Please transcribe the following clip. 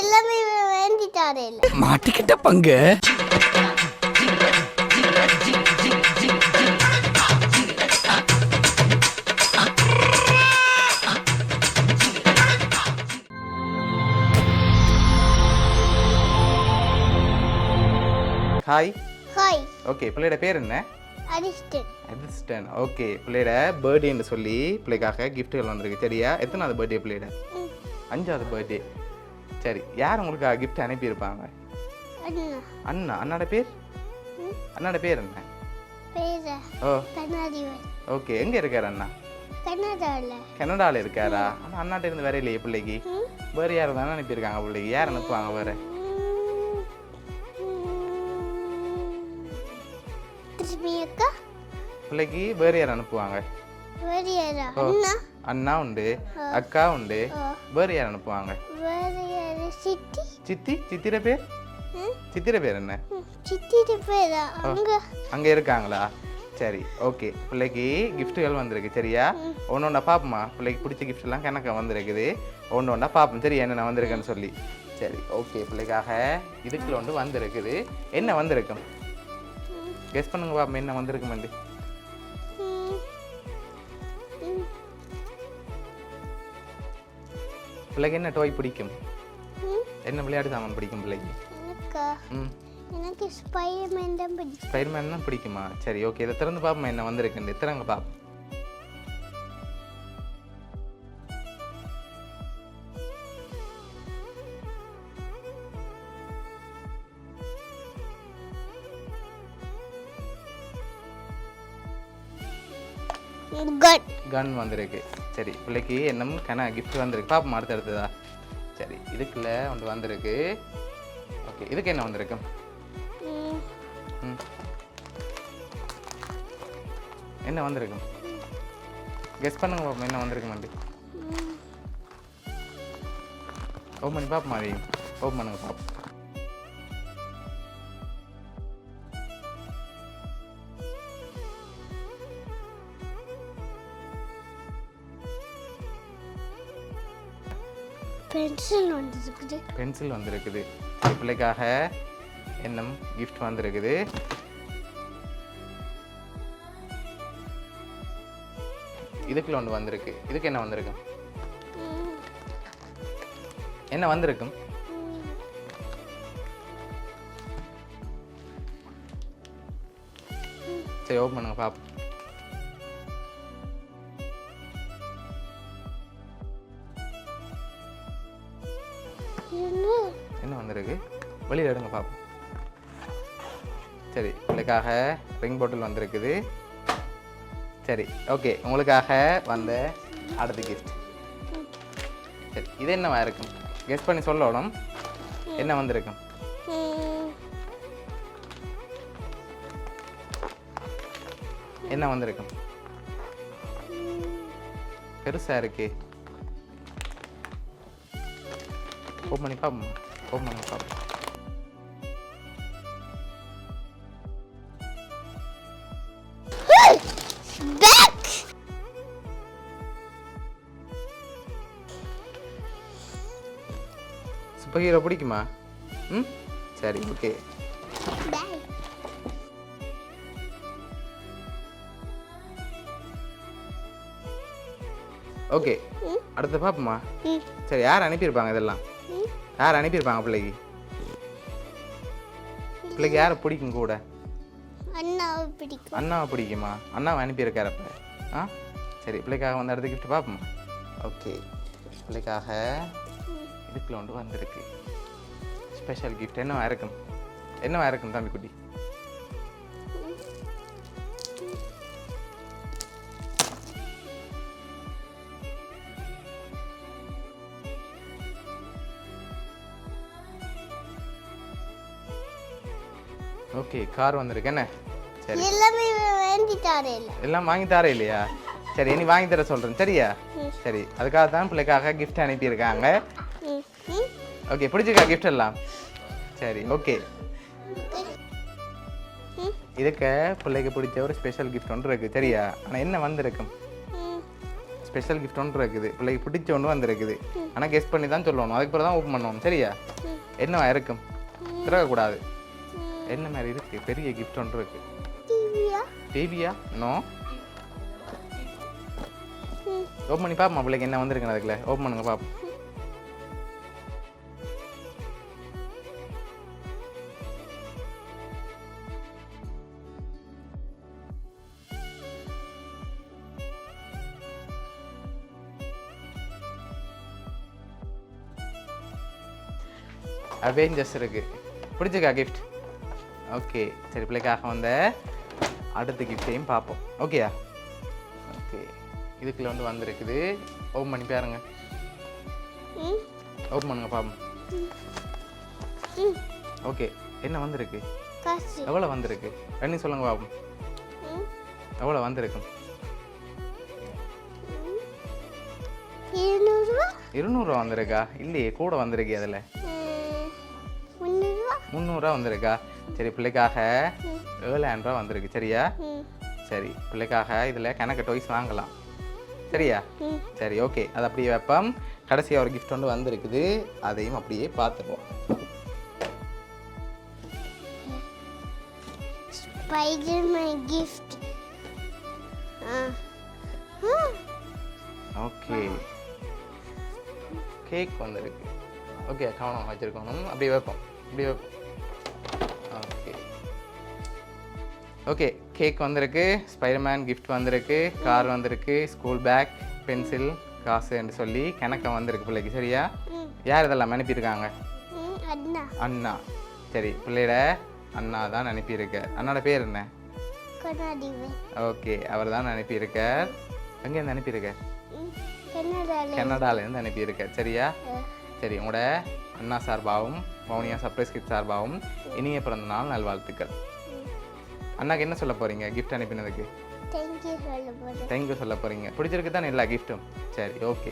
எல்லாமே வேண்டிட்டாரே இல்ல மாட்டிக்கிட்ட பங்கு. ஹாய். ஹாய் ஓகே, பிள்ளையோட பேர் என்ன? Ariston Ariston. ஓகே, பிள்ளையோட பர்த்டேன்னு சொல்லி பிள்ளைக்காக கிஃப்ட்டுகள் வந்திருக்கு. சரியா? எத்தனாவது பர்த்டே பிள்ளையோட? 5வது பர்த்டே. சரி, யார் உங்களுக்கு கிஃப்ட் அனுப்பியிருப்பாங்க? அண்ணா அண்ணா. அண்ணாட பேர்? அண்ணாட பேர் என்ன? பேர ஓ கண்ணாடிவன் ஓகே. எங்கே இருக்கார் அண்ணா? கனடால கனடாவில் இருக்காரா? ஆனால் அண்ணாட்ட இருந்து வேற இல்லையே பிள்ளைக்கு. வேறு யார் தானே அனுப்பியிருக்காங்க பிள்ளைக்கு? யார் அனுப்புவாங்க வேறு? திருப்பி அக்கா பிள்ளைக்கு வேறு யார் அனுப்புவாங்க? வேறியாரா ஓ. அண்ணா அண்ணா உண்டு, அக்கா உண்டு, வேறு யார் அனுப்புவாங்க? வேறியாரா சித்தி சித்தி. சித்திர பேர்? சித்திர பேர் என்ன? சித்திட்டு பேரா அங்க அங்கே இருக்காங்களா? சரி, ஓகே. பிள்ளைக்கு கிஃப்ட்டுகள் வந்திருக்கு. சரியா? ஒன்று ஒன்றா பார்ப்போமா? பிள்ளைக்கு பிடிச்ச கிஃப்ட்லாம் கணக்க வந்திருக்குது. ஒன்று ஒன்றா பார்ப்போம். சரி, என்னென்ன வந்திருக்குன்னு சொல்லி. சரி, ஓகே. பிள்ளைக்காக இதுக்குள்ள ஒன்று வந்திருக்குது. என்ன வந்திருக்கும்? கெஸ் பண்ணுங்க பாப்போம், என்ன வந்திருக்குமெண்டு. பிள்ளைக்கு என்ன டாய் பிடிக்கும்? என்ன விளையாட்டு சாமான் பிடிக்கும் பிள்ளைக்கு? எனக்கா எனக்கு ஸ்பைடர்மேன் தான் பிடிக்கும் ஸ்பைடர்மேன் தான் பிடிக்குமா? சரி, ஓகே. இதை திறந்து பார்ப்போம் என்ன வந்திருக்குண்டு. திறங்க பார்ப்போம். கன் வந்திருக்கு. சரி, பிள்ளைக்கு என்ன கிஃப்ட் வந்திருக்கு பார்ப்போம். அடுத்ததா. சரி, இதுக்குள்ள ஒன்று வந்திருக்கு. ஓகே, இதுக்கு என்ன வந்திருக்கு? என்ன வந்திருக்கு? கெஸ் பண்ணுங்க பாப்போம், என்ன வந்திருக்கு? ஓப்பன் பண்ணி பார்ப்போம். அதையும் ஓப்பன் பண்ணுங்க பார்ப்போம். பென்சில் வந்துருக்குது பென்சில் வந்திருக்குது. சரி, பிள்ளைக்காக என்ன கிஃப்ட் வந்திருக்குது? இதுக்குள்ள ஒன்று வந்திருக்கு. இதுக்கு என்ன வந்திருக்கு? என்ன வந்திருக்கும்? சரி, ஓப்பன் பண்ணுங்க பாப்போம். என்ன வந்திருக்கு? வெளியில் எடுங்க பாப்போம். சரி, உங்களுக்காக ரிங் பாட்டில் வந்திருக்குது. சரி, ஓகே. உங்களுக்காக வந்த அடுத்த கிஃப்ட். சரி, இது என்னவா இருக்கும்? கெஸ் பண்ணி சொல்லணும். என்ன வந்திருக்கும்? என்ன வந்திருக்கும்? பெருசா இருக்கு. ஓப்பன் பண்ணி பார்ப்போம். ஓப்பன் பண்ணி பார்ப்போம். சூப்பர் ஹீரோ பிடிக்குமா? சரி, ஓகே. ஓகே, அடுத்து பார்ப்போமா? சரி, யார் அனுப்பியிருப்பாங்க இதெல்லாம்? யார் அனுப்பியிருப்பாங்க பிள்ளைக்கு? பிள்ளைக்கு யாரை பிடிக்கும் கூட? அண்ணாவை பிடிக்கும். அண்ணாவை பிடிக்குமா? அண்ணாவை அனுப்பியிருக்காரப்ப. சரி, பிள்ளைக்காக வந்து அடுத்த கிஃப்ட் பார்ப்போமா? ஓகே, பிள்ளைக்காக இதுக்குள்ள ஒன்று வந்திருக்கு. Special gift. என்னவா இருக்கும்? என்னவா இருக்கும் தம்பி குட்டி? ஓகே, கார் வந்திருக்கு. என்ன? சரி, எல்லாமே வேண்டிட்டாரே இல்ல எல்லாம் வாங்கி தர இல்லையா? சரி, இனி வாங்கி தர சொல்கிறேன். சரியா? சரி, அதுக்காக தான் பிள்ளைக்காக கிஃப்ட் அனுப்பியிருக்காங்க. ஓகே, பிடிச்சிருக்கா கிஃப்ட் எல்லாம்? சரி, ஓகே. இதுக்கு பிள்ளைக்கு பிடிச்ச ஒரு ஸ்பெஷல் கிஃப்ட் ஒன்று இருக்குது. சரியா? ஆனால் என்ன வந்திருக்கும்? ஸ்பெஷல் கிஃப்ட் ஒன்று இருக்குது, பிள்ளைக்கு பிடிச்ச ஒன்று வந்திருக்குது. ஆனால் கெஸ் பண்ணி தான் சொல்லணும், அதுக்கு பிறகு தான் ஓப்பன் பண்ணணும். சரியா? என்னவா இருக்கும்? திறக்கக்கூடாது. என்ன மாதிரி இருக்கு? பெரிய கிஃப்ட் ஒன்று இருக்கு. டிவியா? நோ. ஓப்பன் பண்ணி பாப்போம் பிள்ளைக்கு என்ன வந்திருக்குன்னு. அதுக்குள்ள ஓப்பன் பண்ணுங்க பாப்போம். அவெஞ்சர்ஸ் இருக்கு. பிடிச்சிருக்கா கிஃப்ட்? ஓகே, சரி, பிள்ளைக்காக வந்த அடுத்த கிஃப்டையும் பார்ப்போம். ஓகேயா? ஓகே, இதுக்குள்ள வந்து வந்திருக்குது. ஓப்பன் பண்ணி பாருங்க. ஓப்பன் பண்ணுங்க பாப்போம். ஓகே, என்ன வந்திருக்கு? எவ்வளோ வந்திருக்கு? ரெண்டு சொல்லுங்க பாப்போம். எவ்வளோ வந்திருக்கும்? 200 வந்திருக்கா? இல்லையே, கூட வந்திருக்கு. அதில் 300 வந்திருக்கா? சரி, பிள்ளைக்காக 7,000 ரூபா வந்திருக்கு. சரியா? சரி, பிள்ளைக்காக இதில் கணக்கு டாய்ஸ் வாங்கலாம். சரியா? சரி, ஓகே, அது அப்படியே வைப்போம். கடைசியாக ஒரு கிஃப்ட் ஒன்று வந்திருக்குது, அதையும் அப்படியே பார்த்துப்போம். Spiderman gift. ஓகே, கேக் வந்திருக்கு. ஓகே, கவனம் வச்சுருக்கணும். அப்படியே வைப்போம், அப்படியே வைப்போம். ஓகே, ஓகே, கேக் வந்திருக்கு, ஸ்பைடர்மேன் கிஃப்ட் வந்திருக்கு, கார் வந்திருக்கு, ஸ்கூல் பேக், பென்சில், காசுன்னு சொல்லி கணக்கம் வந்திருக்கு பிள்ளைக்கு. சரியா? யார் இதெல்லாம் அனுப்பியிருக்காங்க? அண்ணா. சரி, பிள்ளையோட அண்ணா தான் அனுப்பியிருக்கார். அண்ணாட பேர் என்ன? ஓகே, அவர் தான் அனுப்பியிருக்கார். எங்கேருந்து அனுப்பியிருக்கார்? கனடாலேருந்து அனுப்பியிருக்கார். சரியா? சரி, உங்களோட அண்ணா சார்பாகவும் வவுனியா சர்ப்ரைஸ் கிஃப்ட் சார்பாகவும் இனிய பிறந்த நாள் நல்வாழ்த்துக்கள். அண்ணாக்கு என்ன சொல்ல போகிறீங்க கிஃப்ட் அனுப்பினதுக்கு? தேங்க்யூ சொல்ல போகிறீங்க. பிடிச்சிருக்கு தானே எல்லா கிஃப்ட்டும்? சரி, ஓகே.